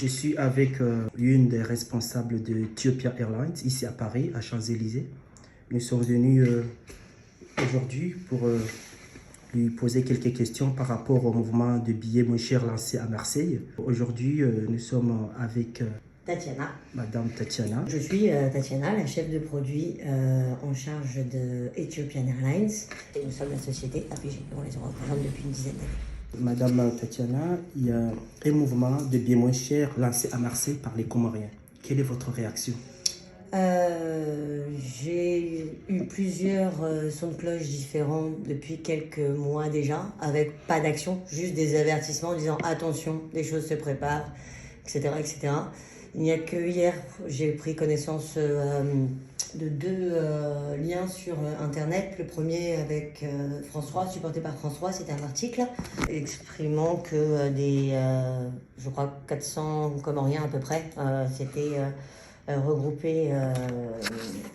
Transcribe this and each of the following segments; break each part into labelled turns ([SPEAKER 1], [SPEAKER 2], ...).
[SPEAKER 1] Je suis avec une des responsables de Ethiopian Airlines, ici à Paris, à Champs-Élysées. Nous sommes venus aujourd'hui pour lui poser quelques questions par rapport au mouvement de billets moins chers lancé à Marseille. Aujourd'hui, nous sommes avec
[SPEAKER 2] Tatiana.
[SPEAKER 1] Madame Tatiana.
[SPEAKER 2] Je suis Tatiana, la chef de produit en charge de Ethiopian Airlines. Et nous sommes la société APG. On les représente depuis une dizaine d'années.
[SPEAKER 1] Madame Tatiana, il y a un mouvement de billets moins chers lancé à Marseille par les Comoriens. Quelle est votre réaction?
[SPEAKER 2] J'ai eu plusieurs sons de cloche différents depuis quelques mois déjà, avec pas d'action, juste des avertissements en disant attention, des choses se préparent, etc. etc. Il n'y a que hier, j'ai pris connaissance de deux liens sur Internet. Le premier avec France 3, supporté par France 3, c'était un article exprimant que je crois 400 Comoriens à peu près, s'étaient regroupés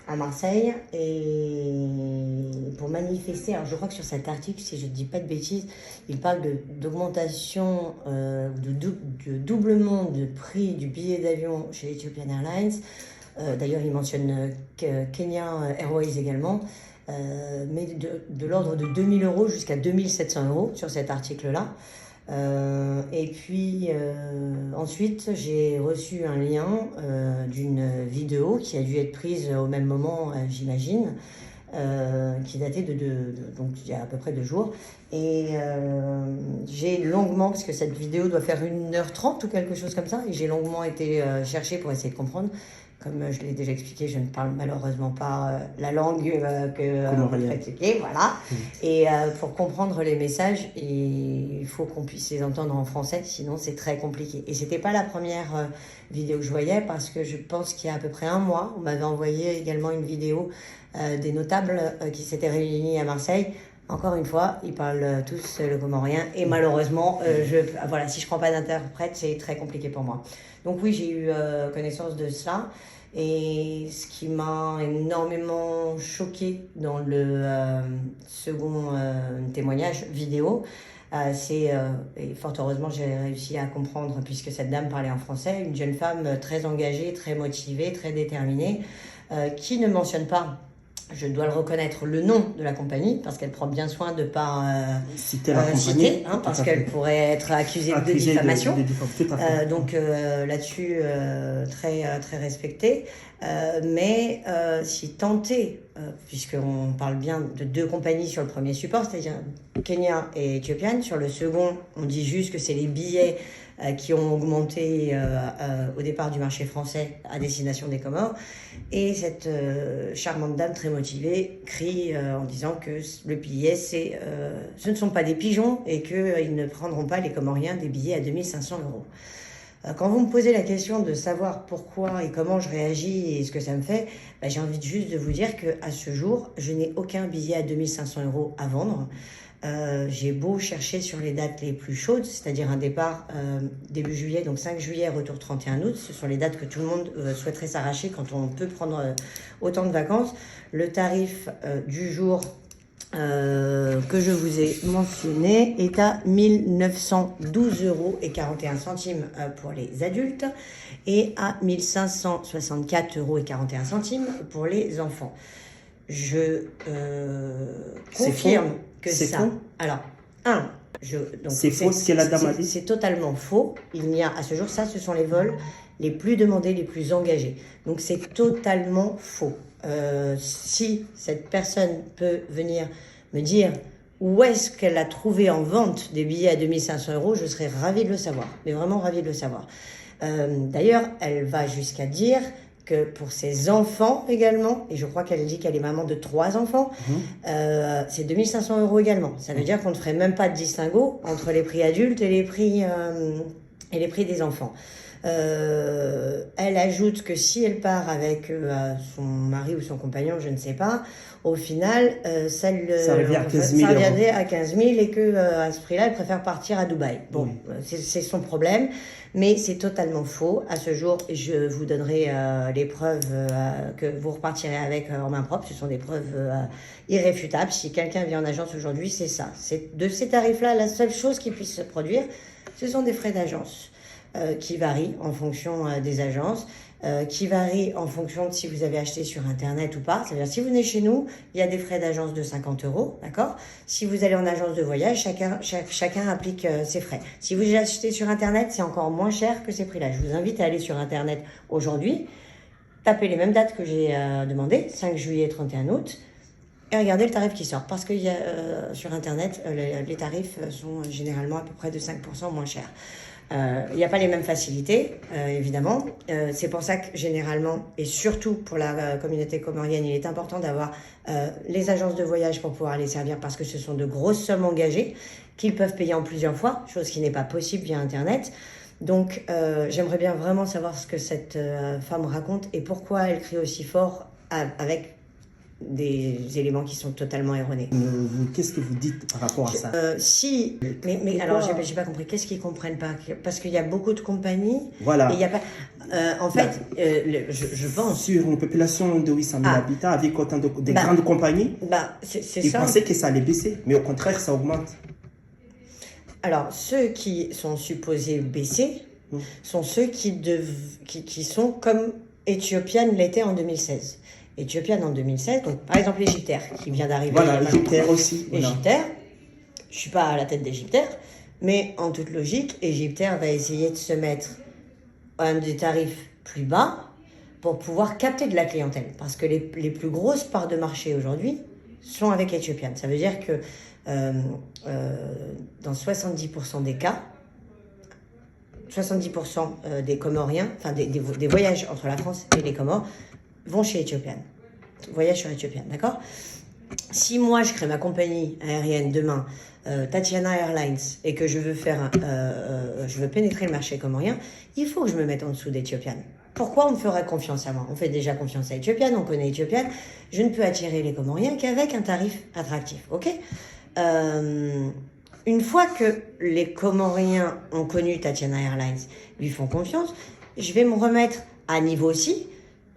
[SPEAKER 2] à Marseille et pour manifester. Alors je crois que sur cet article, si je ne dis pas de bêtises, il parle d'augmentation, de doublement de prix du billet d'avion chez Ethiopian Airlines. D'ailleurs, il mentionne Kenya Airways également, mais de l'ordre de 2 000 € jusqu'à 2 700 € sur cet article-là. Et puis ensuite j'ai reçu un lien d'une vidéo qui a dû être prise au même moment, j'imagine, qui datait donc il y a à peu près 2 jours. Et j'ai longuement, parce que cette vidéo doit faire 1h30 ou quelque chose comme ça, et j'ai longuement été chercher pour essayer de comprendre. Comme je l'ai déjà expliqué, je ne parle malheureusement pas la langue que vous pratiquez, voilà. Et pour comprendre les messages, il faut qu'on puisse les entendre en français, sinon c'est très compliqué. Et c'était pas la première vidéo que je voyais, parce que je pense qu'il y a à peu près un mois, on m'avait envoyé également une vidéo des notables qui s'étaient réunis à Marseille. Encore une fois, ils parlent tous le comorien et malheureusement, voilà, si je prends pas d'interprète, c'est très compliqué pour moi. Donc oui, j'ai eu connaissance de cela. Et ce qui m'a énormément choquée dans le second témoignage vidéo, et fort heureusement j'ai réussi à comprendre, puisque cette dame parlait en français, une jeune femme très engagée, très motivée, très déterminée, qui ne mentionne pas, je dois le reconnaître, le nom de la compagnie, parce qu'elle prend bien soin de ne pas citer, parce qu'elle pourrait être accusée de diffamation. Donc là-dessus, très respectée. Mais si tenté, puisqu'on parle bien de 2 compagnies sur le premier support, c'est-à-dire Kenya et Ethiopian, sur le second, on dit juste que c'est les billets qui ont augmenté au départ du marché français à destination des Comores. Et cette charmante dame très motivée crie en disant que le billet, ce ne sont pas des pigeons et qu'ils ne prendront pas, les Comoriens, des billets à 2 500 €. Quand vous me posez la question de savoir pourquoi et comment je réagis et ce que ça me fait, j'ai envie juste de vous dire qu'à ce jour, je n'ai aucun billet à 2 500 € à vendre. J'ai beau chercher sur les dates les plus chaudes, c'est-à-dire un départ début juillet, donc 5 juillet, retour 31 août. Ce sont les dates que tout le monde souhaiterait s'arracher quand on peut prendre autant de vacances. Le tarif du jour que je vous ai mentionné est à 1 912,41 € pour les adultes et à 1 564,41 € pour les enfants. Je confirme que ça...
[SPEAKER 1] Faux.
[SPEAKER 2] Alors,
[SPEAKER 1] c'est faux ce que la dame a dit.
[SPEAKER 2] C'est totalement faux. Il n'y a à ce jour, ce sont les vols les plus demandés, les plus engagés. Donc c'est totalement faux. Si cette personne peut venir me dire où est-ce qu'elle a trouvé en vente des billets à 2 500 €, je serais ravie de le savoir, mais vraiment ravie de le savoir. D'ailleurs, elle va jusqu'à dire que pour ses enfants également, et je crois qu'elle dit qu'elle est maman de 3 enfants, c'est 2 500 € également. Ça veut dire qu'on ne ferait même pas de distinguo entre les prix adultes et les prix des enfants. Elle ajoute que si elle part avec son mari ou son compagnon, je ne sais pas, au final, ça reviendrait à 15 000 et qu'à ce prix-là, elle préfère partir à Dubaï. Bon, c'est son problème, mais c'est totalement faux. À ce jour, je vous donnerai les preuves que vous repartirez avec en main propre. Ce sont des preuves irréfutables. Si quelqu'un vient en agence aujourd'hui, c'est ça. C'est de ces tarifs-là, la seule chose qui puisse se produire, ce sont des frais d'agence. qui varie en fonction des agences, qui varie en fonction de si vous avez acheté sur Internet ou pas. C'est-à-dire, si vous venez chez nous, il y a des frais d'agence de 50 €, d'accord? Si vous allez en agence de voyage, chacun applique ses frais. Si vous achetez sur Internet, c'est encore moins cher que ces prix-là. Je vous invite à aller sur Internet aujourd'hui, taper les mêmes dates que j'ai demandées, 5 juillet, 31 août, et regardez le tarif qui sort. Parce que sur Internet, les tarifs sont généralement à peu près de 5% moins chers. Il n'y a pas les mêmes facilités, évidemment. C'est pour ça que généralement, et surtout pour la communauté comorienne, il est important d'avoir les agences de voyage pour pouvoir les servir, parce que ce sont de grosses sommes engagées qu'ils peuvent payer en plusieurs fois, chose qui n'est pas possible via Internet. Donc j'aimerais bien vraiment savoir ce que cette femme raconte et pourquoi elle crie aussi fort avec des éléments qui sont totalement erronés.
[SPEAKER 1] Qu'est-ce que vous dites par rapport à ça?
[SPEAKER 2] Mais alors j'ai pas compris. Qu'est-ce qu'ils comprennent pas? Parce qu'il y a beaucoup de compagnies.
[SPEAKER 1] Voilà.
[SPEAKER 2] Et il y a pas. En fait, je pense.
[SPEAKER 1] Sur une population de 800 000 habitants, avec autant de grandes compagnies, ils pensaient que ça allait baisser, mais au contraire, ça augmente.
[SPEAKER 2] Alors, ceux qui sont supposés baisser sont ceux qui sont comme Ethiopian l'était en 2016. Ethiopian en 2016, donc par exemple l'Égyptaire qui vient d'arriver.
[SPEAKER 1] Voilà, l'Égyptaire aussi.
[SPEAKER 2] L'Égyptaire, je suis pas à la tête d'Égyptaire, mais en toute logique, Égyptaire va essayer de se mettre à des tarifs plus bas pour pouvoir capter de la clientèle. Parce que les plus grosses parts de marché aujourd'hui sont avec Ethiopian. Ça veut dire que dans 70% des cas, 70% des Comoriens, enfin des voyages entre la France et les Comores, vont chez Ethiopian. Voyage sur Ethiopian, d'accord? Si moi je crée ma compagnie aérienne demain, Tatiana Airlines, et que je veux je veux pénétrer le marché comorien, il faut que je me mette en dessous d'Ethiopian. Pourquoi on me ferait confiance à moi? On fait déjà confiance à Ethiopian, on connaît Ethiopian. Je ne peux attirer les Comoriens qu'avec un tarif attractif, ok? Une fois que les Comoriens ont connu Tatiana Airlines, lui font confiance, je vais me remettre à niveau aussi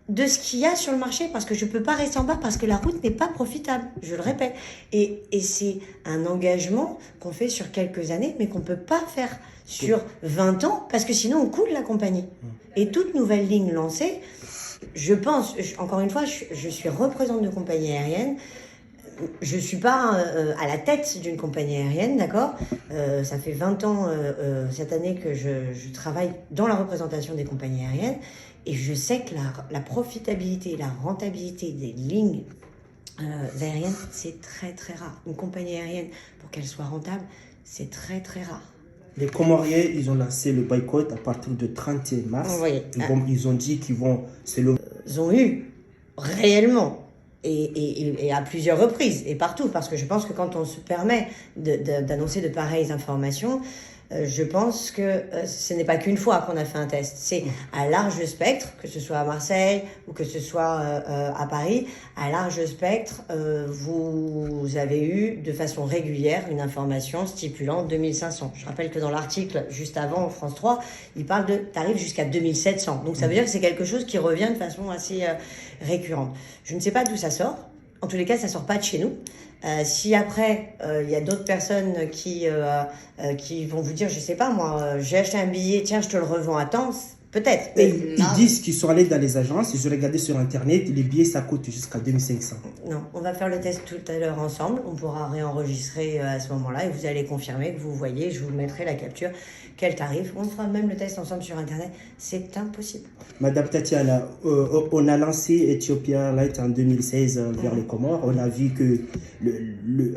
[SPEAKER 2] de ce qu'il y a sur le marché, parce que je ne peux pas rester en bas, parce que la route n'est pas profitable, je le répète. Et c'est un engagement qu'on fait sur quelques années, mais qu'on ne peut pas faire sur 20 ans, parce que sinon on coule la compagnie. Et toute nouvelle ligne lancée, je pense, encore une fois, je suis représentante de compagnie aérienne, je ne suis pas à la tête d'une compagnie aérienne, d'accord? Ça fait 20 ans cette année que je travaille dans la représentation des compagnies aériennes, et je sais que la profitabilité, la rentabilité des lignes aériennes, c'est très très rare. Une compagnie aérienne, pour qu'elle soit rentable, c'est très très rare.
[SPEAKER 1] Les Comoriens, ils ont lancé le boycott à partir du 31 mars.
[SPEAKER 2] Oui.
[SPEAKER 1] Ils ont dit qu'ils vont se lever.
[SPEAKER 2] Ils ont eu réellement, et à plusieurs reprises, et partout, parce que je pense que quand on se permet d'annoncer de pareilles informations, je pense que ce n'est pas qu'une fois qu'on a fait un test, c'est à large spectre, que ce soit à Marseille ou que ce soit à Paris, à large spectre, vous avez eu de façon régulière une information stipulant 2500. Je rappelle que dans l'article juste avant, France 3, il parle de tarifs jusqu'à 2700. Donc ça veut dire que c'est quelque chose qui revient de façon assez récurrente. Je ne sais pas d'où ça sort. En tous les cas, ça sort pas de chez nous. Si après, il y a d'autres personnes qui vont vous dire, je sais pas moi, j'ai acheté un billet, tiens, je te le revends à temps, peut-être.
[SPEAKER 1] Ils disent qu'ils sont allés dans les agences, ils ont regardé sur Internet, les billets, ça coûte jusqu'à 2500.
[SPEAKER 2] Non, on va faire le test tout à l'heure ensemble, on pourra réenregistrer à ce moment-là et vous allez confirmer que vous voyez, je vous mettrai la capture, quel tarif. On fera même le test ensemble sur Internet, c'est impossible.
[SPEAKER 1] Madame Tatiana, on a lancé Ethiopia Light en 2016 vers les Comores. On a vu que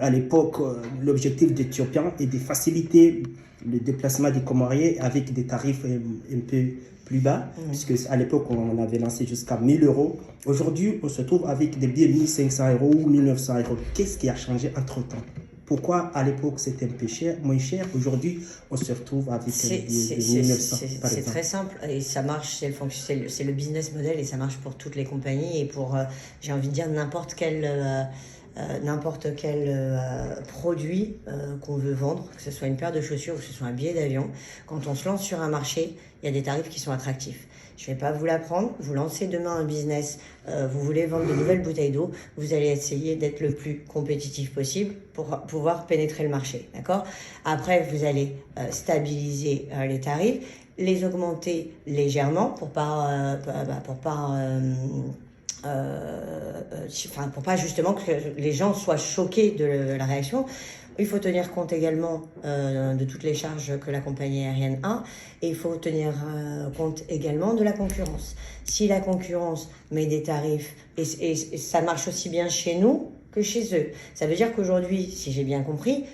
[SPEAKER 1] à l'époque, l'objectif d'Ethiopian est de faciliter le déplacement des Comoriens avec des tarifs un peu plus bas, puisque à l'époque, on avait lancé jusqu'à 1000 €. Aujourd'hui, on se trouve avec des billets 1500 € ou 1900 €. Qu'est-ce qui a changé entre-temps? Pourquoi à l'époque c'était un peu cher, moins cher? Aujourd'hui, on se retrouve avec un billet de 1900 par exemple.
[SPEAKER 2] C'est très simple et ça marche, c'est le business model et ça marche pour toutes les compagnies et pour, j'ai envie de dire, n'importe quelle n'importe quel produit qu'on veut vendre, que ce soit une paire de chaussures ou que ce soit un billet d'avion, quand on se lance sur un marché, il y a des tarifs qui sont attractifs. Je ne vais pas vous l'apprendre, vous lancez demain un business, vous voulez vendre de nouvelles bouteilles d'eau, vous allez essayer d'être le plus compétitif possible pour pouvoir pénétrer le marché, d'accord? Après, vous allez stabiliser les tarifs, les augmenter légèrement pour pas justement que les gens soient choqués de la réaction. Il faut tenir compte également de toutes les charges que la compagnie aérienne a, et il faut tenir compte également de la concurrence. Si la concurrence met des tarifs, et ça marche aussi bien chez nous que chez eux, ça veut dire qu'aujourd'hui, si j'ai bien compris,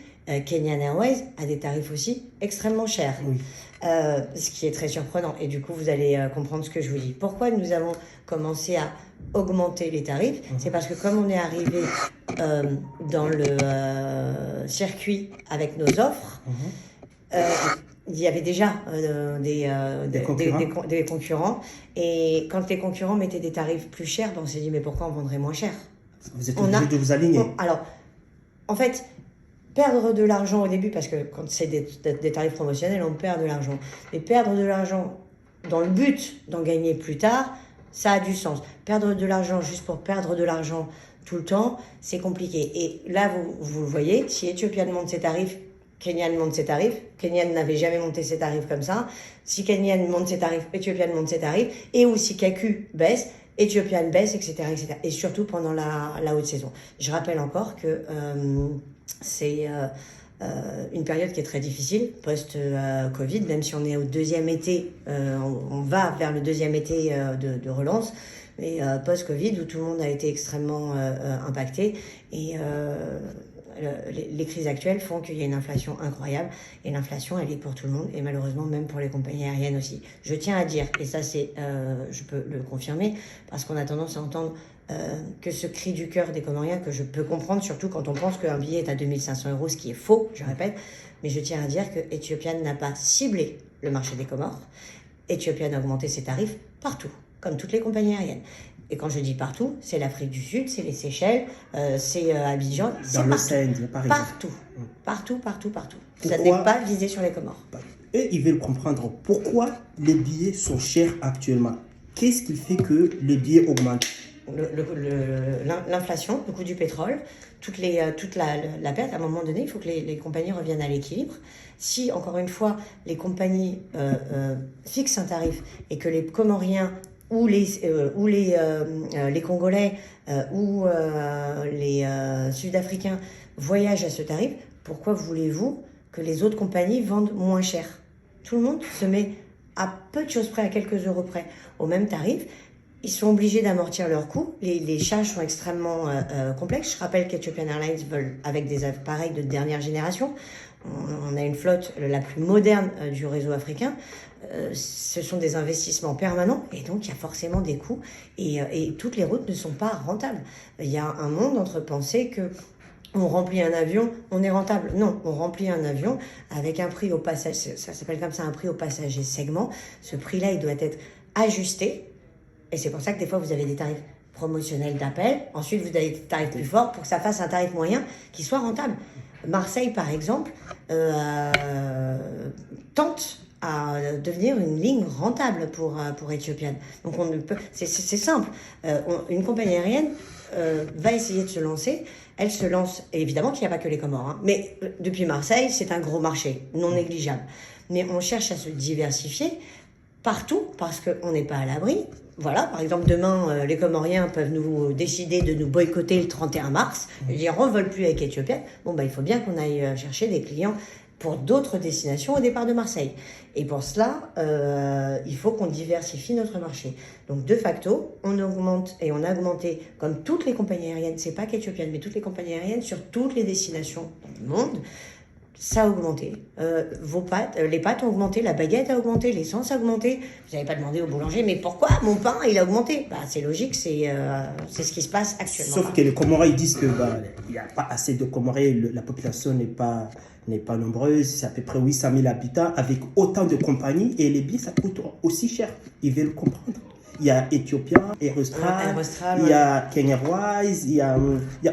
[SPEAKER 2] Kenyan Airways a des tarifs aussi extrêmement chers.
[SPEAKER 1] Oui.
[SPEAKER 2] Ce qui est très surprenant. Et du coup, vous allez comprendre ce que je vous dis. Pourquoi nous avons commencé à augmenter les tarifs? C'est parce que comme on est arrivé dans le circuit avec nos offres, il y avait déjà des concurrents. Et quand les concurrents mettaient des tarifs plus chers, on s'est dit, mais pourquoi on vendrait moins cher?
[SPEAKER 1] Vous êtes obligé de vous aligner.
[SPEAKER 2] Alors, en fait, perdre de l'argent au début, parce que quand c'est des tarifs promotionnels, on perd de l'argent. Mais perdre de l'argent dans le but d'en gagner plus tard, ça a du sens. Perdre de l'argent juste pour perdre de l'argent tout le temps, c'est compliqué. Et là, vous le voyez, si Ethiopian monte ses tarifs, Kenyan monte ses tarifs. Kenyan n'avait jamais monté ses tarifs comme ça. Si Kenyan monte ses tarifs, Ethiopian monte ses tarifs. Et aussi Kaku baisse, Ethiopian baisse, etc., etc. Et surtout pendant la haute saison. Je rappelle encore que c'est une période qui est très difficile, post-Covid, même si on est au deuxième été, on va vers le deuxième été de relance, mais post-Covid, où tout le monde a été extrêmement impacté, et les crises actuelles font qu'il y a une inflation incroyable, et l'inflation, elle est pour tout le monde, et malheureusement même pour les compagnies aériennes aussi. Je tiens à dire, et ça c'est, je peux le confirmer, parce qu'on a tendance à entendre que ce cri du cœur des Comoriens, que je peux comprendre, surtout quand on pense qu'un billet est à 2500 €, ce qui est faux, je répète, mais je tiens à dire que Ethiopian n'a pas ciblé le marché des Comores. Ethiopian a augmenté ses tarifs partout, comme toutes les compagnies aériennes. Et quand je dis partout, c'est l'Afrique du Sud, c'est les Seychelles, c'est Abidjan, c'est partout. Partout. Ça n'est pas visé sur les Comores.
[SPEAKER 1] Eux, ils veulent comprendre pourquoi les billets sont chers actuellement. Qu'est-ce qui fait que les billets augmentent?
[SPEAKER 2] L'inflation, le coût du pétrole, toute la perte. À un moment donné, il faut que les compagnies reviennent à l'équilibre. Si, encore une fois, les compagnies fixent un tarif et que les Comoriens ou les Congolais ou les Sud-Africains voyagent à ce tarif, pourquoi voulez-vous que les autres compagnies vendent moins cher? Tout le monde se met à peu de choses près, à quelques euros près, au même tarif. Ils sont obligés d'amortir leurs coûts. Les charges sont extrêmement complexes. Je rappelle qu'Ethiopian Airlines veulent avec des appareils de dernière génération. On a une flotte la plus moderne du réseau africain. Ce sont des investissements permanents et donc il y a forcément des coûts et toutes les routes ne sont pas rentables. Il y a un monde entre penser que on remplit un avion, on est rentable. Non, on remplit un avion avec un prix au passage, ça s'appelle comme ça un prix au passager segment. Ce prix-là, il doit être ajusté. Et c'est pour ça que des fois, vous avez des tarifs promotionnels d'appel. Ensuite, vous avez des tarifs plus forts pour que ça fasse un tarif moyen qui soit rentable. Marseille, par exemple, tente à devenir une ligne rentable pour Ethiopian. Donc, on ne peut, c'est simple. Une compagnie aérienne va essayer de se lancer. Elle se lance, et évidemment qu'il n'y a pas que les Comores, hein, mais depuis Marseille, c'est un gros marché, non négligeable. Mais on cherche à se diversifier partout parce qu'on n'est pas à l'abri. Voilà, par exemple, demain, les Comoriens peuvent nous décider de nous boycotter le 31 mars, et dire on ne vole plus avec Ethiopian. Bon, il faut bien qu'on aille chercher des clients pour d'autres destinations au départ de Marseille. Et pour cela, il faut qu'on diversifie notre marché. Donc, de facto, on augmente et on a augmenté, comme toutes les compagnies aériennes, c'est pas qu'Ethiopian, mais toutes les compagnies aériennes sur toutes les destinations dans le monde. Ça a augmenté. Les pâtes ont augmenté, la baguette a augmenté, l'essence a augmenté. Vous n'avez pas demandé au boulanger, mais pourquoi mon pain il a augmenté? C'est logique, c'est ce qui se passe actuellement.
[SPEAKER 1] Sauf que les Comoriens ils disent que il n'y a pas assez de Comoriens, la population n'est pas nombreuse, c'est à peu près 800 000 habitants avec autant de compagnies et les billets ça coûte aussi cher. Ils veulent comprendre. Il y a Ethiopia, Aerostral,
[SPEAKER 2] Aerostral,
[SPEAKER 1] il y a Kenya Airways, il y a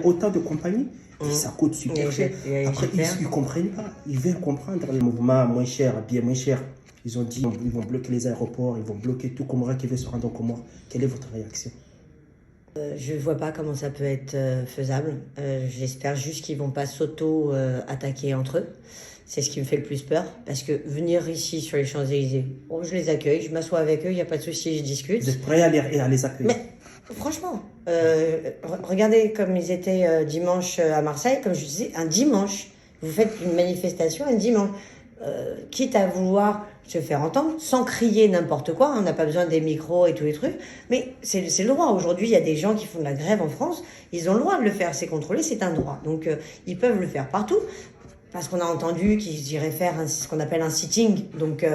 [SPEAKER 1] autant de compagnies. Et ça coûte
[SPEAKER 2] Il y
[SPEAKER 1] super
[SPEAKER 2] a
[SPEAKER 1] cher.
[SPEAKER 2] Jet-
[SPEAKER 1] Après,
[SPEAKER 2] Jet Air.
[SPEAKER 1] ils ne comprennent pas. Ils veulent comprendre le mouvement moins cher, bien moins cher. Ils ont dit ils vont bloquer les aéroports, ils vont bloquer tout Comorien qui veut se rendre en Comores. Quelle est votre réaction?
[SPEAKER 2] Je ne vois pas comment ça peut être faisable. J'espère juste qu'ils vont pas s'auto-attaquer entre eux. C'est ce qui me fait le plus peur. Parce que venir ici sur les Champs-Élysées, bon, je les accueille, je m'assois avec eux, il n'y a pas de souci, je discute.
[SPEAKER 1] Vous êtes prêts à les accueillir?
[SPEAKER 2] Mais franchement, regardez comme ils étaient dimanche à Marseille, comme je disais, un dimanche. Vous faites une manifestation un dimanche. Quitte à vouloir se faire entendre, sans crier n'importe quoi, on n'a pas besoin des micros et tous les trucs, mais c'est le droit. Aujourd'hui, il y a des gens qui font de la grève en France, ils ont le droit de le faire, c'est contrôlé, c'est un droit. Donc, ils peuvent le faire partout, parce qu'on a entendu qu'ils iraient faire ce qu'on appelle un sitting, donc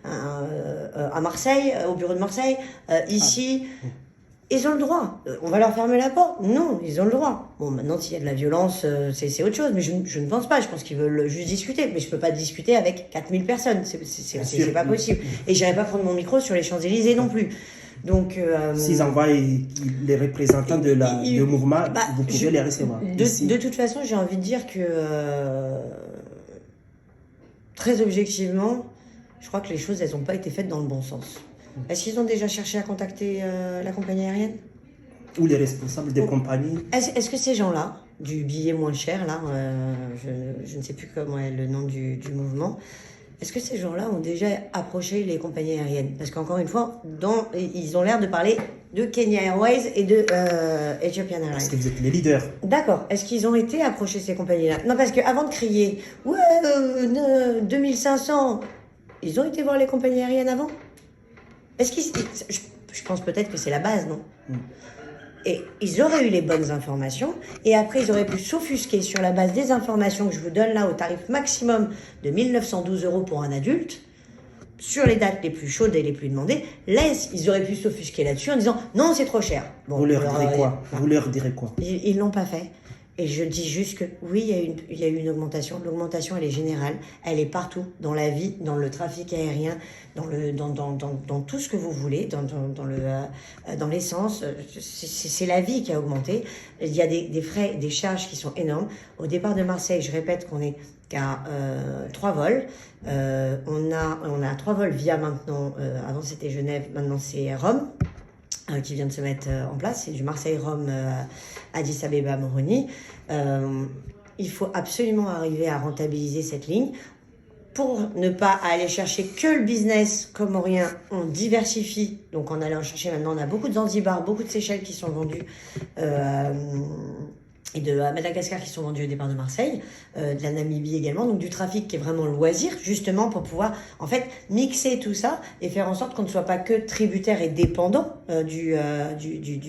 [SPEAKER 2] à Marseille, au bureau de Marseille, ici... Ils ont le droit. On va leur fermer la porte? Non, ils ont le droit. Bon, maintenant, s'il y a de la violence, c'est autre chose. Mais je ne pense pas. Je pense qu'ils veulent juste discuter. Mais je peux pas discuter avec 4000 personnes. C'est pas possible. Et j'irai pas prendre mon micro sur les Champs-Élysées non plus. Donc,
[SPEAKER 1] s'ils envoient les représentants du mouvement, vous pouvez les recevoir.
[SPEAKER 2] De toute façon, j'ai envie de dire que, très objectivement, je crois que les choses, elles n'ont pas été faites dans le bon sens. Est-ce qu'ils ont déjà cherché à contacter la compagnie aérienne?
[SPEAKER 1] Ou les responsables des compagnies?
[SPEAKER 2] Est-ce que ces gens-là, du billet moins cher, là, je ne sais plus comment est le nom du mouvement, est-ce que ces gens-là ont déjà approché les compagnies aériennes? Parce qu'encore une fois, ils ont l'air de parler de Kenya Airways et de Ethiopian Airlines.
[SPEAKER 1] Parce que vous êtes les leaders.
[SPEAKER 2] D'accord. Est-ce qu'ils ont été approcher ces compagnies-là? Non, parce qu'avant de crier « Ouais, 2500 », ils ont été voir les compagnies aériennes avant? Est-ce qu'ils... Je pense peut-être que c'est la base, non? Et ils auraient eu les bonnes informations, et après ils auraient pu s'offusquer sur la base des informations que je vous donne là au tarif maximum de 1 912 € pour un adulte, sur les dates les plus chaudes et les plus demandées. Là, ils auraient pu s'offusquer là-dessus en disant non, c'est trop cher. Bon,
[SPEAKER 1] vous leur direz quoi? Vous leur direz quoi?
[SPEAKER 2] Ils l'ont pas fait. Et je dis juste que oui, il y a eu une augmentation. L'augmentation, elle est générale. Elle est partout, dans la vie, dans le trafic aérien, dans tout ce que vous voulez, dans l'essence. C'est la vie qui a augmenté. Il y a des frais, des charges qui sont énormes. Au départ de Marseille, je répète qu'on est qu'à 3 vols. On a 3 vols via maintenant. Avant, c'était Genève, maintenant, c'est Rome. Qui vient de se mettre en place, c'est du Marseille-Rome Addis Abeba Moroni. Il faut absolument arriver à rentabiliser cette ligne pour ne pas aller chercher que le business comorien. On diversifie, donc en allant chercher maintenant, on a beaucoup de Zanzibar, beaucoup de Seychelles qui sont vendus et de Madagascar qui sont vendus au départ de Marseille, de la Namibie également, donc du trafic qui est vraiment loisir, justement pour pouvoir en fait mixer tout ça et faire en sorte qu'on ne soit pas que tributaire et dépendant du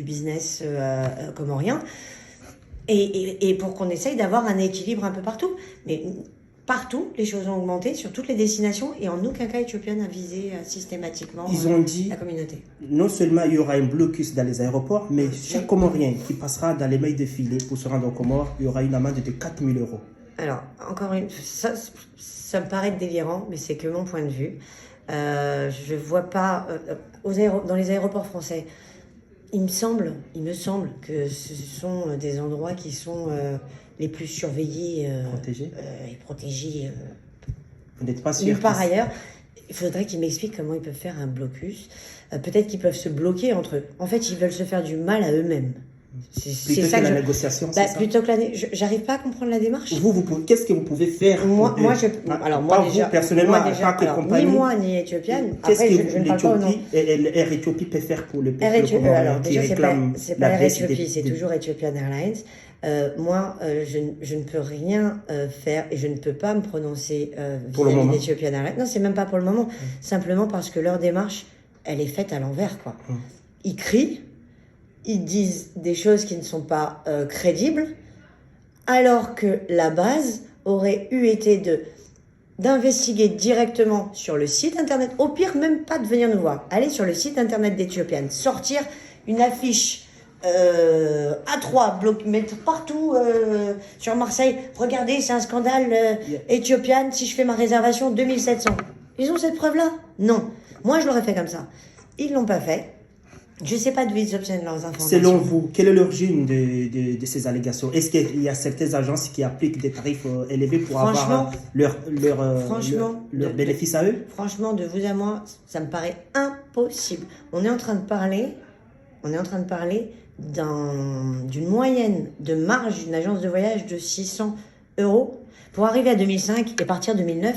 [SPEAKER 2] business comorien, et pour qu'on essaye d'avoir un équilibre un peu partout. Mais partout, les choses ont augmenté sur toutes les destinations et en aucun cas Ethiopian a visé systématiquement
[SPEAKER 1] Ils ont dit,
[SPEAKER 2] la communauté.
[SPEAKER 1] Non seulement il y aura un blocus dans les aéroports, mais chaque Comorien qui passera dans les mailles défilées pour se rendre aux Comores, il y aura une amende de 4 000 €.
[SPEAKER 2] Alors, encore une fois, ça me paraît délirant, mais c'est que mon point de vue. Je vois pas... dans les aéroports français, il me semble que ce sont des endroits qui sont les plus surveillés et protégés.
[SPEAKER 1] Vous n'êtes pas sûr?
[SPEAKER 2] Par ailleurs, il faudrait qu'ils m'expliquent comment ils peuvent faire un blocus. Peut-être qu'ils peuvent se bloquer entre eux. En fait, ils veulent se faire du mal à eux-mêmes.
[SPEAKER 1] C'est ça que la négociation, c'est ça?
[SPEAKER 2] Plutôt que j'arrive pas à comprendre la démarche.
[SPEAKER 1] Qu'est-ce que vous pouvez faire?
[SPEAKER 2] Moi, déjà,
[SPEAKER 1] personnellement, pas que compagnie.
[SPEAKER 2] Ni moi, ni Ethiopian.
[SPEAKER 1] Qu'est-ce que l'Éthiopie et Air Ethiopie peut faire pour le peuple comorien
[SPEAKER 2] alors,
[SPEAKER 1] qui
[SPEAKER 2] déjà,
[SPEAKER 1] réclame
[SPEAKER 2] c'est pas
[SPEAKER 1] la
[SPEAKER 2] Air
[SPEAKER 1] baisse
[SPEAKER 2] Ethiopie, c'est toujours Ethiopian Airlines. Moi, je ne peux rien faire et je ne peux pas me prononcer vis-à-vis d'Ethiopian Airlines. Non, c'est même pas pour le moment. Simplement parce que leur démarche, elle est faite à l'envers, quoi. Ils crient, ils disent des choses qui ne sont pas crédibles, alors que la base aurait eu été d'investiguer directement sur le site internet, au pire même pas de venir nous voir, aller sur le site internet d'Ethiopian, sortir une affiche A3, mettre partout sur Marseille, regardez, c'est un scandale, Ethiopian, si je fais ma réservation, 2700. Ils ont cette preuve-là? Non. Moi, je l'aurais fait comme ça. Ils l'ont pas fait. Je ne sais pas d'où ils obtiennent leurs informations.
[SPEAKER 1] Selon vous, quelle est l'origine de ces allégations? Est-ce qu'il y a certaines agences qui appliquent des tarifs élevés pour avoir leur bénéfice à eux?
[SPEAKER 2] Franchement, de vous à moi, ça me paraît impossible. On est en train de parler d'une moyenne de marge d'une agence de voyage de 600 euros. Pour arriver à 2005 et partir 2009,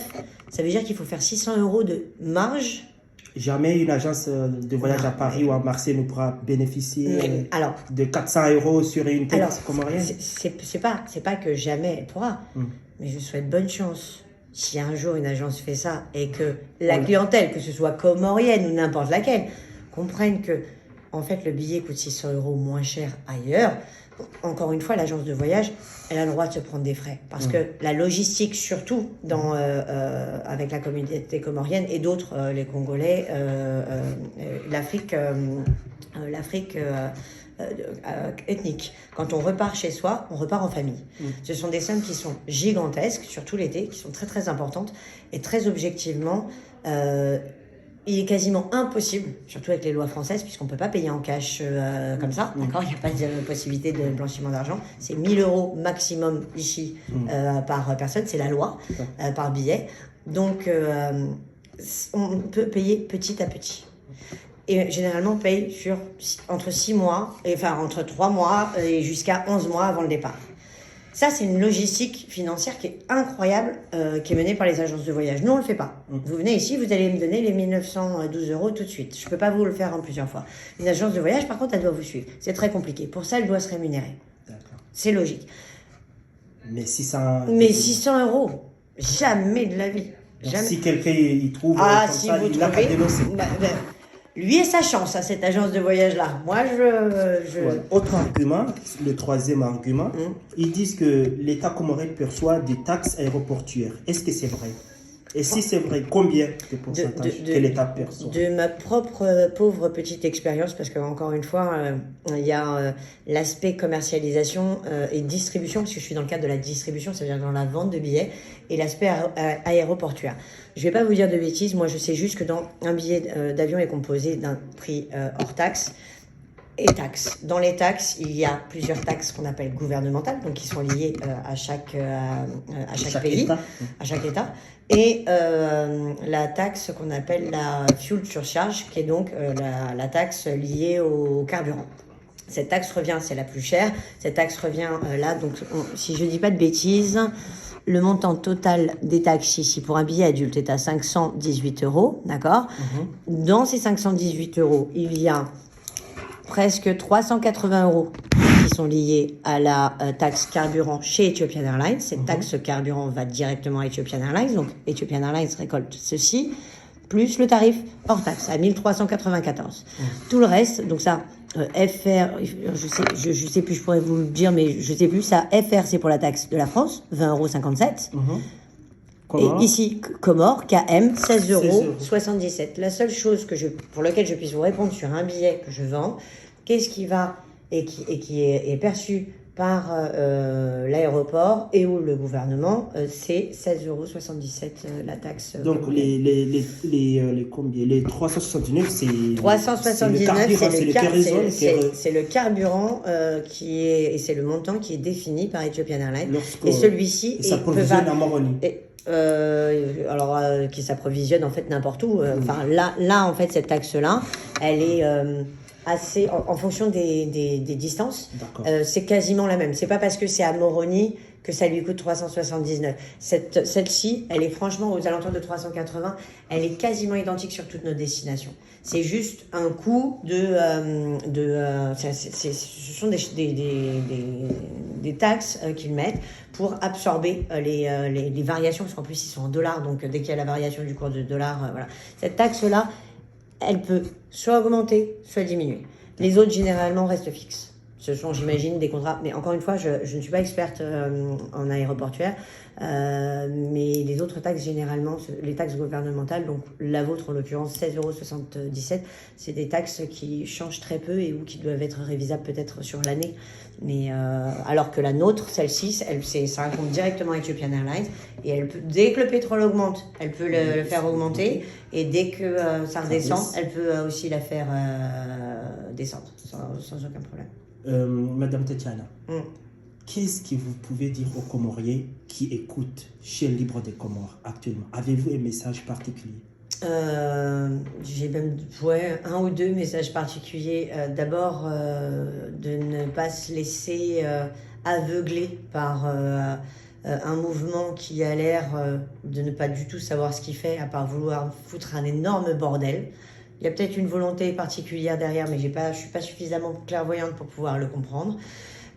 [SPEAKER 2] ça veut dire qu'il faut faire 600 euros de marge.
[SPEAKER 1] Jamais une agence de voyage à Paris ou à Marseille ne pourra bénéficier de 400 euros sur une tête comorienne.
[SPEAKER 2] C'est pas que jamais elle pourra, mais je souhaite bonne chance. Si un jour une agence fait ça et que la clientèle, que ce soit comorienne ou n'importe laquelle, comprenne que en fait le billet coûte 600 euros moins cher ailleurs, encore une fois, l'agence de voyage, elle a le droit de se prendre des frais. Parce que la logistique, surtout avec la communauté comorienne et d'autres, les Congolais, l'Afrique ethnique. Quand on repart chez soi, on repart en famille. Ce sont des sommes qui sont gigantesques, surtout l'été, qui sont très très importantes. Et très objectivement, il est quasiment impossible, surtout avec les lois françaises, puisqu'on ne peut pas payer en cash comme ça, d'accord? Il n'y a pas de possibilité de blanchiment d'argent. C'est 1 000 euros maximum ici par personne, c'est la loi, par billet. Donc, on peut payer petit à petit. Et généralement, on paye entre 6 mois, entre 3 mois et jusqu'à 11 mois avant le départ. Ça, c'est une logistique financière qui est incroyable, qui est menée par les agences de voyage. Nous, on ne le fait pas. Vous venez ici, vous allez me donner les 1 912 euros tout de suite. Je ne peux pas vous le faire en plusieurs fois. Une agence de voyage, par contre, elle doit vous suivre. C'est très compliqué. Pour ça, elle doit se rémunérer. C'est logique.
[SPEAKER 1] Mais 600
[SPEAKER 2] euros, jamais de la vie. Jamais.
[SPEAKER 1] Si quelqu'un y trouve
[SPEAKER 2] si ça, il n'a pas dénoncé. Lui et sa chance à cette agence de voyage-là. Moi,
[SPEAKER 1] Autre argument, le troisième argument, ils disent que l'État comorien perçoit des taxes aéroportuaires. Est-ce que c'est vrai? Et si c'est vrai, combien de pourcentage que l'État perçoit?
[SPEAKER 2] De ma propre pauvre petite expérience, parce qu'encore une fois, il y a l'aspect commercialisation et distribution, parce que je suis dans le cadre de la distribution, c'est-à-dire dans la vente de billets, et l'aspect aéroportuaire. Je ne vais pas vous dire de bêtises, moi je sais juste que un billet d'avion est composé d'un prix hors taxe et taxes. Dans les taxes, il y a plusieurs taxes qu'on appelle gouvernementales, donc qui sont liées à chaque pays,
[SPEAKER 1] État.
[SPEAKER 2] À chaque État. Et la taxe qu'on appelle la fuel surcharge, qui est donc la taxe liée au carburant. Cette taxe revient, c'est la plus chère, cette taxe revient là, donc si je ne dis pas de bêtises, le montant total des taxes ici pour un billet adulte est à 518 euros, d'accord? Dans ces 518 euros, il y a presque 380 euros qui sont liés à la taxe carburant chez Ethiopian Airlines. Cette taxe carburant va directement à Ethiopian Airlines, donc Ethiopian Airlines récolte ceci, plus le tarif hors taxe à 1394. Tout le reste, donc ça, FR, je sais plus, je pourrais vous le dire, mais je sais plus, ça, FR, c'est pour la taxe de la France, 20,57 €. Et ici, Comores, KM, 16,77 €. La seule chose pour laquelle je puisse vous répondre sur un billet que je vends, qu'est-ce qui va et qui est perçu par l'aéroport et ou le gouvernement, c'est 16,77 € la taxe.
[SPEAKER 1] Donc les 379, c'est
[SPEAKER 2] 379,
[SPEAKER 1] c'est
[SPEAKER 2] le carburant et c'est le montant qui est défini par Ethiopian Airlines. Et celui-ci
[SPEAKER 1] s'approvisionne à Moroni.
[SPEAKER 2] Qui s'approvisionne en fait n'importe où. Là en fait cette taxe-là, elle est assez en fonction des distances. C'est quasiment la même. C'est pas parce que c'est à Moroni que ça lui coûte 379. Celle-ci, elle est franchement aux alentours de 380. Elle est quasiment identique sur toutes nos destinations. C'est juste un coût ce sont des taxes qu'ils mettent pour absorber les variations, parce qu'en plus ils sont en dollars, donc dès qu'il y a la variation du cours de dollar, voilà. Cette taxe-là, elle peut soit augmenter, soit diminuer. Les autres, généralement, restent fixes. Ce sont, j'imagine, des contrats. Mais encore une fois, je ne suis pas experte en aéroportuaire. Mais les autres taxes, généralement, les taxes gouvernementales, donc la vôtre en l'occurrence, 16,77 €, c'est des taxes qui changent très peu et ou qui doivent être révisables peut-être sur l'année. Mais alors que la nôtre, celle-ci, ça raconte directement à Ethiopian Airlines. Et elle peut, dès que le pétrole augmente, elle peut le faire augmenter. Et dès que ça redescend, elle peut aussi la faire descendre sans aucun problème.
[SPEAKER 1] Madame Tatiana, qu'est-ce que vous pouvez dire aux Comoriens qui écoutent chez Libre des Comores actuellement? Avez-vous un message particulier?
[SPEAKER 2] J'ai même un ou deux messages particuliers. D'abord, de ne pas se laisser aveugler par un mouvement qui a l'air de ne pas du tout savoir ce qu'il fait, à part vouloir foutre un énorme bordel. Il y a peut-être une volonté particulière derrière, mais je ne suis pas suffisamment clairvoyante pour pouvoir le comprendre.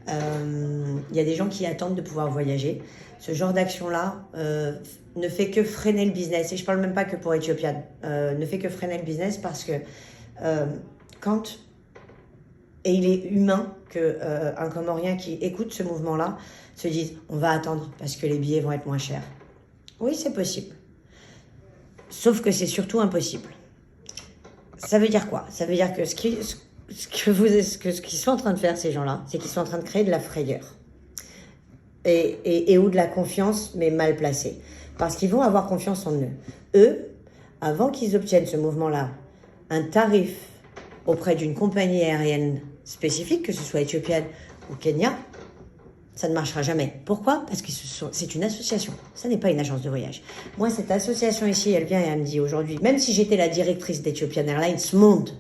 [SPEAKER 2] Il y a des gens qui attendent de pouvoir voyager. Ce genre d'action-là ne fait que freiner le business. Et je ne parle même pas que pour Ethiopian. Ne fait que freiner le business parce que et il est humain qu'un Comorien qui écoute ce mouvement-là se dise « on va attendre parce que les billets vont être moins chers ». Oui, c'est possible. Sauf que c'est surtout impossible. Ça veut dire quoi? Ça veut dire que ce qu'ils sont en train de faire, ces gens-là, c'est qu'ils sont en train de créer de la frayeur. Et ou de la confiance, mais mal placée. Parce qu'ils vont avoir confiance en eux. Eux, avant qu'ils obtiennent ce mouvement-là, un tarif auprès d'une compagnie aérienne spécifique, que ce soit Ethiopian ou Kenya, ça ne marchera jamais. Pourquoi? Parce que c'est une association. Ça n'est pas une agence de voyage. Moi, cette association ici, elle vient et elle me dit aujourd'hui, même si j'étais la directrice d'Ethiopian Airlines Monde,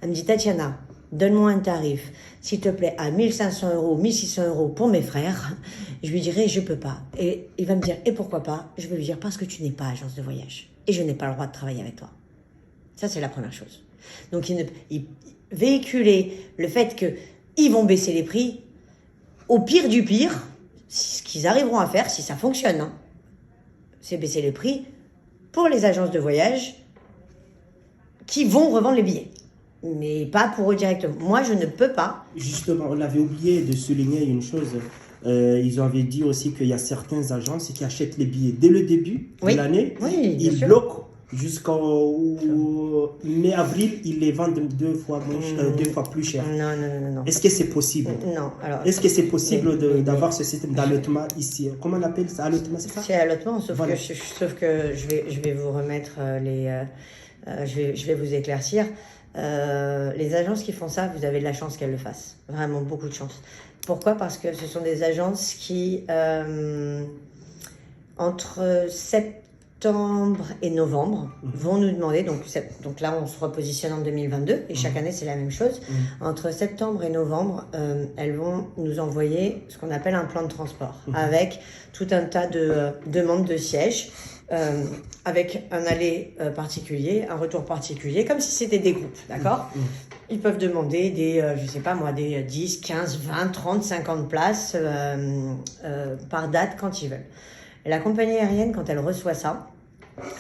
[SPEAKER 2] elle me dit, Tatiana, donne-moi un tarif, s'il te plaît, à 1 500 €, 1 600 € pour mes frères. Je lui dirai, je peux pas. Et il va me dire, et pourquoi pas? Je vais lui dire, parce que tu n'es pas agence de voyage. Et je n'ai pas le droit de travailler avec toi. Ça, c'est la première chose. Donc, véhiculer le fait qu'ils vont baisser les prix, au pire du pire, ce qu'ils arriveront à faire, si ça fonctionne, hein, c'est baisser les prix pour les agences de voyage qui vont revendre les billets. Mais pas pour eux directement. Moi, je ne peux pas.
[SPEAKER 1] Justement, on avait oublié de souligner une chose. Ils avaient dit aussi qu'il y a certaines agences qui achètent les billets dès le début de l'année.
[SPEAKER 2] Oui,
[SPEAKER 1] ils bloquent jusqu'au mai-avril, ils les vendent deux fois plus cher.
[SPEAKER 2] Non.
[SPEAKER 1] Est-ce que c'est possible?
[SPEAKER 2] Non. Alors,
[SPEAKER 1] est-ce que c'est possible d'avoir ce système d'allottement ici? Comment on appelle ça? Allottement, c'est ça?
[SPEAKER 2] C'est allottement, sauf
[SPEAKER 1] Voilà.
[SPEAKER 2] que je vais vous remettre je vais vous éclaircir. Les agences qui font ça, vous avez de la chance qu'elles le fassent. Vraiment beaucoup de chance. Pourquoi? Parce que ce sont des agences qui, entre septembre et novembre, vont nous demander, donc là on se repositionne en 2022, et chaque année c'est la même chose, entre septembre et novembre, elles vont nous envoyer ce qu'on appelle un plan de transport, avec tout un tas de demandes de sièges, avec un aller particulier, un retour particulier, comme si c'était des groupes, d'accord? Ils peuvent demander des 10, 15, 20, 30, 50 places par date quand ils veulent. Et la compagnie aérienne, quand elle reçoit ça,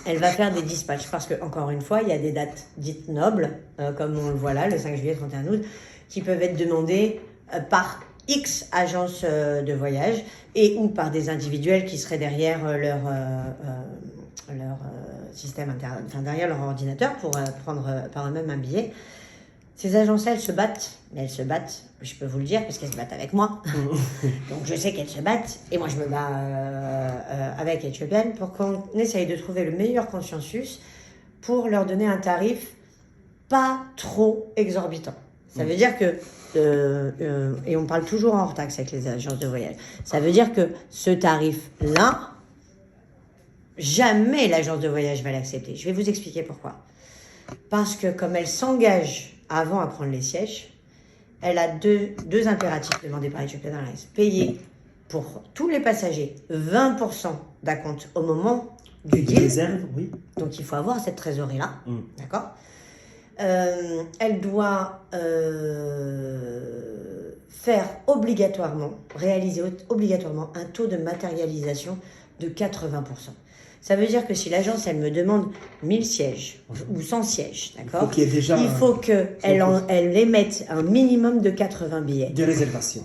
[SPEAKER 2] elle va faire des dispatchs parce que, encore une fois, il y a des dates dites nobles, comme on le voit là, le 5 juillet, 31 août, qui peuvent être demandées par X agences de voyage et ou par des individuels qui seraient derrière leur système interne, enfin derrière leur ordinateur pour prendre par eux-mêmes un billet. Ces agences-là, elles se battent, mais elles se battent, je peux vous le dire, parce qu'elles se battent avec moi. Donc je sais qu'elles se battent, et moi je me bats avec Ethiopian pour qu'on essaye de trouver le meilleur consensus pour leur donner un tarif pas trop exorbitant. Ça veut dire que, et on parle toujours hors taxe avec les agences de voyage, ça veut dire que ce tarif-là, jamais l'agence de voyage va l'accepter. Je vais vous expliquer pourquoi. Parce que comme elle s'engage avant à prendre les sièges, elle a deux impératifs demandés par Ethiopian Airlines. Payer pour tous les passagers 20% d'acompte au moment du deal.
[SPEAKER 1] Réserve, oui.
[SPEAKER 2] Donc il faut avoir cette trésorerie-là, d'accord? Elle doit réaliser obligatoirement un taux de matérialisation de 80%. Ça veut dire que si l'agence, elle me demande 1000 sièges ou 100 sièges, d'accord, il faut qu'elle émette un minimum de 80 billets.
[SPEAKER 1] De réservation.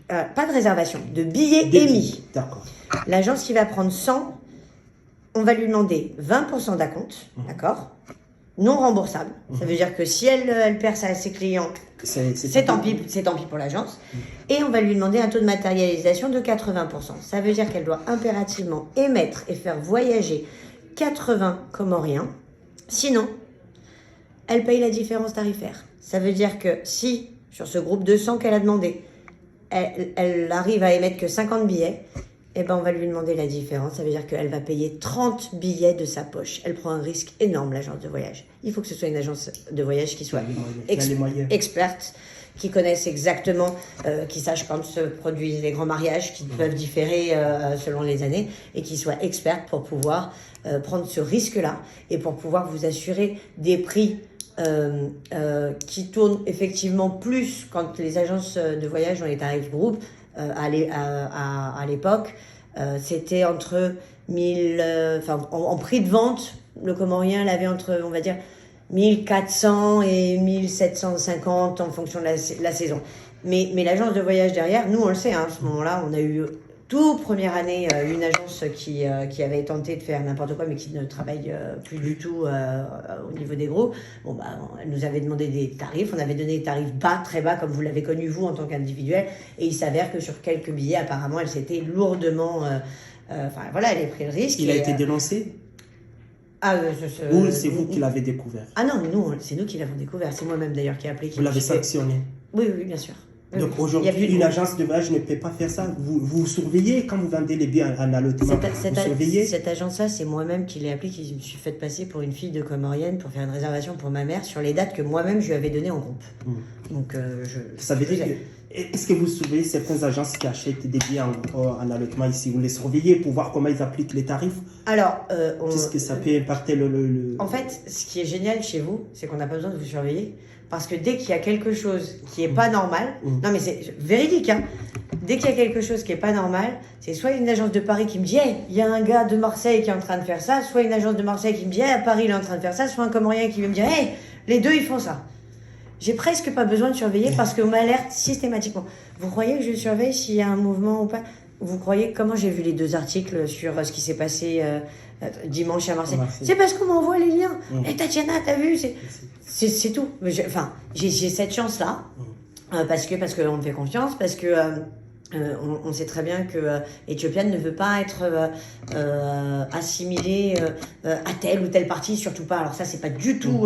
[SPEAKER 2] Pas de réservation, de billets émis.
[SPEAKER 1] D'accord.
[SPEAKER 2] L'agence qui va prendre 100, on va lui demander 20% d'acompte, d'accord, non remboursable. Ça veut dire que si elle perd ça à ses clients, c'est tant pis pour l'agence. Et on va lui demander un taux de matérialisation de 80%. Ça veut dire qu'elle doit impérativement émettre et faire voyager 80 Comoriens. Sinon, elle paye la différence tarifaire. Ça veut dire que si, sur ce groupe de 100 qu'elle a demandé, elle arrive à émettre que 50 billets, eh ben on va lui demander la différence. Ça veut dire qu'elle va payer 30 billets de sa poche. Elle prend un risque énorme, l'agence de voyage. Il faut que ce soit une agence de voyage qui soit experte, qui connaisse exactement, qui sache quand se produisent les grands mariages, qui peuvent différer selon les années, et qui soit experte pour pouvoir prendre ce risque-là et pour pouvoir vous assurer des prix qui tournent effectivement plus quand les agences de voyage ont les tarifs groupes. À l'époque, c'était entre 1000, en prix de vente, le Comorien l'avait entre, on va dire, 1400 et 1750 en fonction de la saison. Mais l'agence de voyage derrière, nous on le sait, hein, à ce moment-là, on a eu toute première année une agence qui avait tenté de faire n'importe quoi mais qui ne travaille plus du tout au niveau des gros. Bon, elle nous avait demandé des tarifs, on avait donné des tarifs bas, très bas comme vous l'avez connu vous en tant qu'individuel, et il s'avère que sur quelques billets apparemment elle s'était lourdement elle a pris le risque.
[SPEAKER 1] Il a été dénoncé? Ou c'est vous qui l'avez découvert?
[SPEAKER 2] Ah non, c'est nous qui l'avons découvert, c'est moi-même d'ailleurs qui a appelé.
[SPEAKER 1] Vous l'avez sanctionné?
[SPEAKER 2] Oui, bien sûr.
[SPEAKER 1] Donc aujourd'hui, une agence de voyage ne peut pas faire ça. Vous surveillez quand vous vendez les biens en allotement. Vous surveillez.
[SPEAKER 2] Cette agence-là, c'est moi-même qui l'ai appelée, qui me suis fait passer pour une fille de Comorienne pour faire une réservation pour ma mère sur les dates que moi-même je lui avais données en groupe. Donc
[SPEAKER 1] ça veut dire est-ce que vous surveillez certaines agences qui achètent des biens en allotement ici? Vous les surveillez pour voir comment ils appliquent les tarifs?
[SPEAKER 2] Alors,
[SPEAKER 1] qu'est-ce que ça peut impacter le...
[SPEAKER 2] En fait, ce qui est génial chez vous, c'est qu'on n'a pas besoin de vous surveiller. Parce que dès qu'il y a quelque chose qui n'est pas normal, non mais c'est véridique, hein, dès qu'il y a quelque chose qui n'est pas normal, c'est soit une agence de Paris qui me dit hey, il y a un gars de Marseille qui est en train de faire ça, soit une agence de Marseille qui me dit hey, à Paris il est en train de faire ça, soit un Comorien qui veut me dire hey, les deux ils font ça. J'ai presque pas besoin de surveiller parce qu'on m'alerte systématiquement. Vous croyez que je surveille s'il y a un mouvement ou pas? Vous croyez comment j'ai vu les 2 articles sur ce qui s'est passé dimanche à Marseille? C'est parce qu'on m'envoie les liens. Et Tatiana, t'as vu? C'est tout. J'ai cette chance-là parce qu'on me fait confiance, parce que on sait très bien que Ethiopian ne veut pas être assimilé à telle ou telle partie, surtout pas. Alors ça, c'est pas du tout,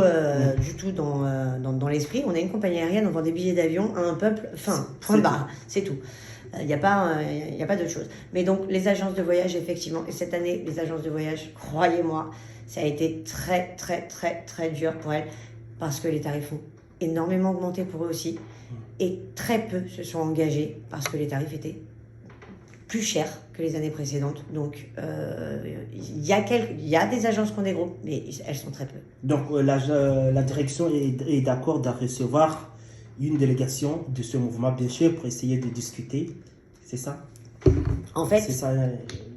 [SPEAKER 2] dans l'esprit. On est une compagnie aérienne, on vend des billets d'avion à un peuple, point barre, c'est tout. Il n'y a pas d'autre chose. Mais donc, les agences de voyage, effectivement, et cette année, les agences de voyage, croyez-moi, ça a été très, très, très, très dur pour elles, parce que les tarifs ont énormément augmenté pour eux aussi, et très peu se sont engagés, parce que les tarifs étaient plus chers que les années précédentes. Donc, il y a des agences qui ont des groupes, mais elles sont très peu.
[SPEAKER 1] Donc, la direction est d'accord de recevoir une délégation de ce mouvement, bien sûr, pour essayer de discuter. C'est ça?
[SPEAKER 2] En fait,
[SPEAKER 1] c'est ça,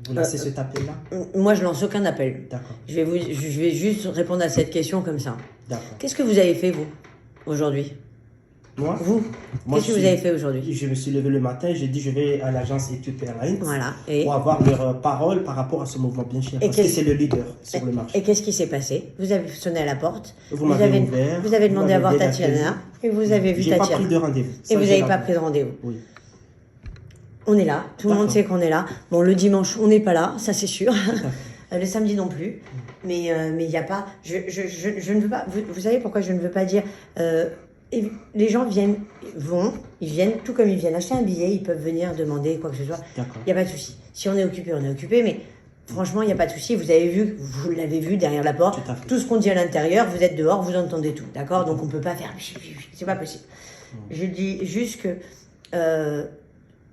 [SPEAKER 1] vous lancez cet appel-là?
[SPEAKER 2] Moi, je lance aucun appel.
[SPEAKER 1] D'accord.
[SPEAKER 2] Je vais juste répondre à cette question comme ça.
[SPEAKER 1] D'accord.
[SPEAKER 2] Qu'est-ce que vous avez fait, vous, aujourd'hui?
[SPEAKER 1] Moi?
[SPEAKER 2] Qu'est-ce que vous avez fait aujourd'hui?
[SPEAKER 1] Je me suis levé le matin, j'ai dit je vais à l'agence Ethiopian Airlines pour avoir leur parole par rapport à ce mouvement, bien sûr, parce que c'est le leader sur le marché.
[SPEAKER 2] Et qu'est-ce qui s'est passé? Vous avez sonné à la porte,
[SPEAKER 1] vous avez ouvert,
[SPEAKER 2] vous avez demandé à voir Tatiana, et vous avez vu Tatiana.
[SPEAKER 1] J'ai pas pris de rendez-vous.
[SPEAKER 2] Et vous n'avez pas pris de rendez-vous.
[SPEAKER 1] Oui.
[SPEAKER 2] On est là, tout le monde sait qu'on est là. Bon, le dimanche, on n'est pas là, ça c'est sûr. Le samedi non plus. Mais il n'y a pas... Je ne veux pas... Vous savez pourquoi je ne veux pas dire... Et les gens ils viennent, tout comme ils viennent acheter un billet, ils peuvent venir demander quoi que ce soit. Il n'y a pas de souci. Si on est occupé, mais franchement, il n'y a pas de souci. Vous l'avez vu derrière la porte, tout ce qu'on dit à l'intérieur, vous êtes dehors, vous entendez tout, d'accord? Donc on ne peut pas faire... C'est pas possible. Je dis juste que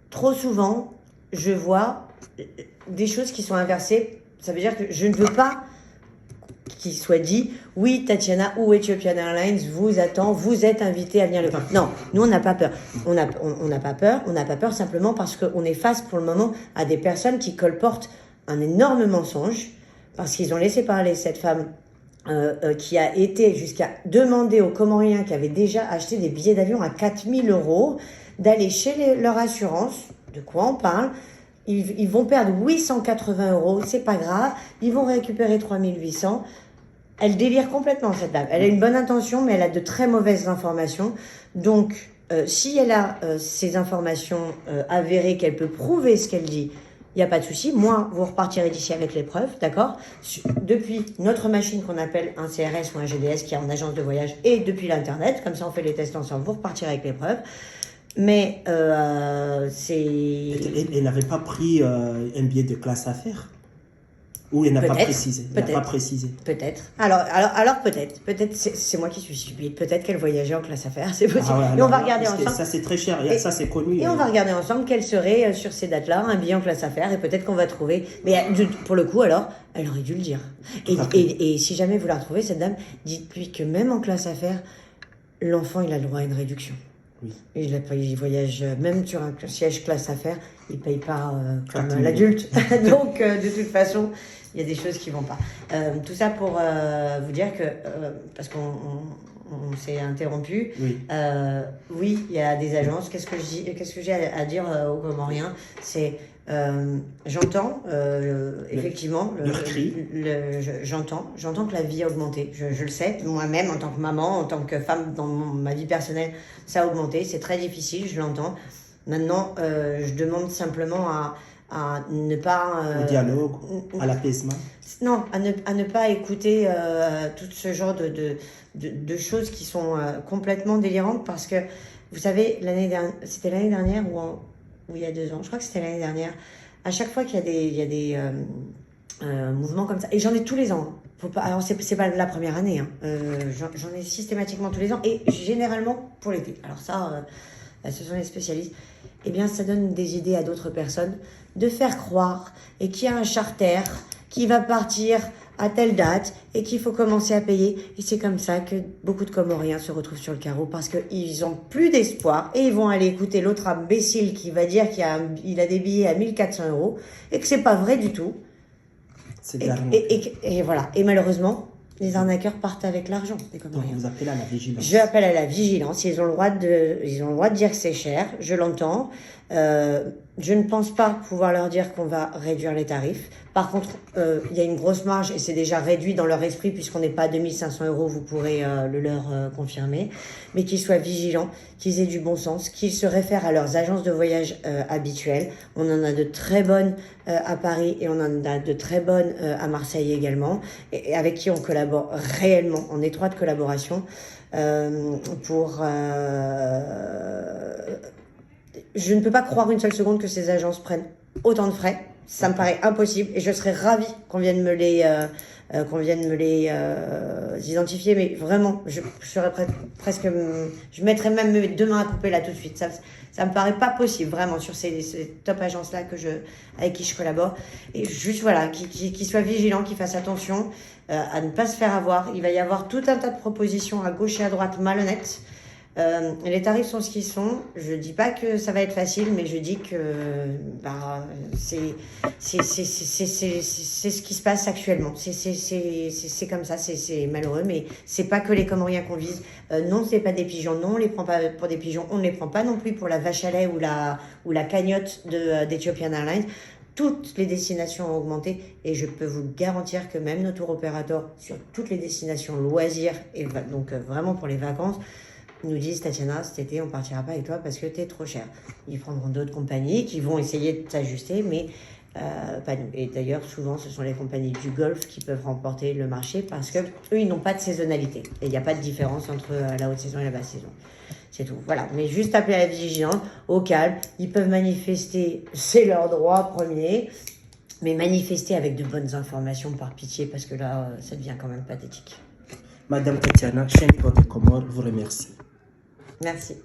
[SPEAKER 2] trop souvent, je vois des choses qui sont inversées. Ça veut dire que je ne veux pas qu'il soit dit oui, Tatiana ou Ethiopian Airlines vous attend, vous êtes invité à venir le faire. Non, nous on n'a pas peur. On n'a pas peur simplement parce qu'on est face pour le moment à des personnes qui colportent un énorme mensonge parce qu'ils ont laissé parler cette femme qui a été jusqu'à demander aux Comoriens qui avaient déjà acheté des billets d'avion à 4 000 € d'aller chez leur assurance. De quoi on parle? Ils vont perdre 880 €, c'est pas grave, ils vont récupérer 3 800. Elle délire complètement, cette dame. Elle a une bonne intention, mais elle a de très mauvaises informations. Donc, si elle a ces informations avérées, qu'elle peut prouver ce qu'elle dit, il n'y a pas de souci. Moi, vous repartirez d'ici avec les preuves, d'accord? Depuis notre machine qu'on appelle un CRS ou un GDS qui est en agence de voyage et depuis l'Internet, comme ça on fait les tests ensemble, vous repartirez avec les preuves. Mais c'est...
[SPEAKER 1] Elle n'avait pas pris un billet de classe affaires? Ou elle n'a pas précisé? Elle n'a pas précisé.
[SPEAKER 2] Peut-être. Alors peut-être. Peut-être, c'est moi qui suis stupide. Peut-être qu'elle voyageait en classe affaires, c'est possible.
[SPEAKER 1] Ah ouais,
[SPEAKER 2] et on va regarder ensemble.
[SPEAKER 1] Ça, c'est très cher. Et ça, c'est connu.
[SPEAKER 2] Et on va regarder ensemble quelle serait, sur ces dates-là, un billet en classe affaires. Et peut-être qu'on va trouver... Mais pour le coup, alors, elle aurait dû le dire. Et si jamais vous la retrouvez, cette dame, dites-lui que même en classe affaires, l'enfant, il a le droit à une réduction.
[SPEAKER 1] Oui.
[SPEAKER 2] Il voyage même sur un siège classe affaires, il ne paye pas comme l'adulte. Donc, de toute façon, il y a des choses qui ne vont pas. Tout ça pour vous dire que, parce qu'on s'est interrompu, oui, il y a des agences. Qu'est-ce que j'ai à dire aux Comoriens? C'est, j'entends, effectivement, j'entends que la vie a augmenté. Je le sais, moi-même, en tant que maman, en tant que femme, dans ma vie personnelle, ça a augmenté. C'est très difficile, je l'entends. Maintenant, je demande simplement à ne pas...
[SPEAKER 1] au dialogue, à l'apaisement.
[SPEAKER 2] Non, à ne pas écouter tout ce genre de choses qui sont complètement délirantes, parce que, vous savez, c'était l'année dernière ou il y a 2 ans, je crois que c'était l'année dernière, à chaque fois qu'il y a des mouvements comme ça, et j'en ai tous les ans, alors c'est pas la première année, j'en ai systématiquement tous les ans, et généralement pour l'été. Alors ça, ce sont les spécialistes. Eh bien, ça donne des idées à d'autres personnes de faire croire et qu'il y a un charter qui va partir à telle date et qu'il faut commencer à payer. Et c'est comme ça que beaucoup de Comoriens se retrouvent sur le carreau, parce qu'ils n'ont plus d'espoir et ils vont aller écouter l'autre imbécile qui va dire qu'il a des billets à 1 400 € et que c'est pas vrai du tout. Et voilà. Et malheureusement, les arnaqueurs partent avec l'argent des Comoriens.
[SPEAKER 1] Donc vous appelez à la vigilance.
[SPEAKER 2] Je appelle à la vigilance. Ils ont le droit de dire que c'est cher. Je l'entends. Je ne pense pas pouvoir leur dire qu'on va réduire les tarifs. Par contre, il y a une grosse marge et c'est déjà réduit dans leur esprit, puisqu'on n'est pas à 2 500 €, vous pourrez le leur confirmer. Mais qu'ils soient vigilants, qu'ils aient du bon sens, qu'ils se réfèrent à leurs agences de voyage habituelles. On en a de très bonnes à Paris et on en a de très bonnes à Marseille également, et avec qui on collabore réellement, en étroite collaboration, pour... Je ne peux pas croire une seule seconde que ces agences prennent autant de frais. Ça me paraît impossible et je serais ravie qu'on vienne me les identifier. Mais vraiment, je serais presque... Je mettrais même mes 2 mains à couper là tout de suite. Ça me paraît pas possible, vraiment, sur ces top agences-là avec qui je collabore. Et juste, voilà, qu'ils soient vigilants, qu'ils fassent attention à ne pas se faire avoir. Il va y avoir tout un tas de propositions à gauche et à droite malhonnêtes. Les tarifs sont ce qu'ils sont. Je dis pas que ça va être facile, mais je dis que c'est ce qui se passe actuellement. C'est comme ça, c'est malheureux, mais c'est pas que les Comoriens qu'on vise. Non, c'est pas des pigeons. Non, on les prend pas pour des pigeons. On ne les prend pas non plus pour la vache à lait ou la cagnotte d'Ethiopian Airlines. Toutes les destinations ont augmenté et je peux vous garantir que même nos tour opérateurs sur toutes les destinations loisirs et donc vraiment pour les vacances nous disent: Tatiana, cet été on partira pas avec toi parce que t'es trop cher. Ils prendront d'autres compagnies qui vont essayer de s'ajuster, mais pas nous. Et d'ailleurs, souvent ce sont les compagnies du Golfe qui peuvent remporter le marché, parce que eux, ils n'ont pas de saisonnalité et il n'y a pas de différence entre la haute saison et la basse saison. C'est tout. Voilà. Mais juste appeler à la vigilance, au calme. Ils peuvent manifester, c'est leur droit premier, mais manifester avec de bonnes informations, par pitié, parce que là, ça devient quand même pathétique.
[SPEAKER 1] Madame Tatiana, chaîne pour des Comores, vous remercie.
[SPEAKER 2] Merci.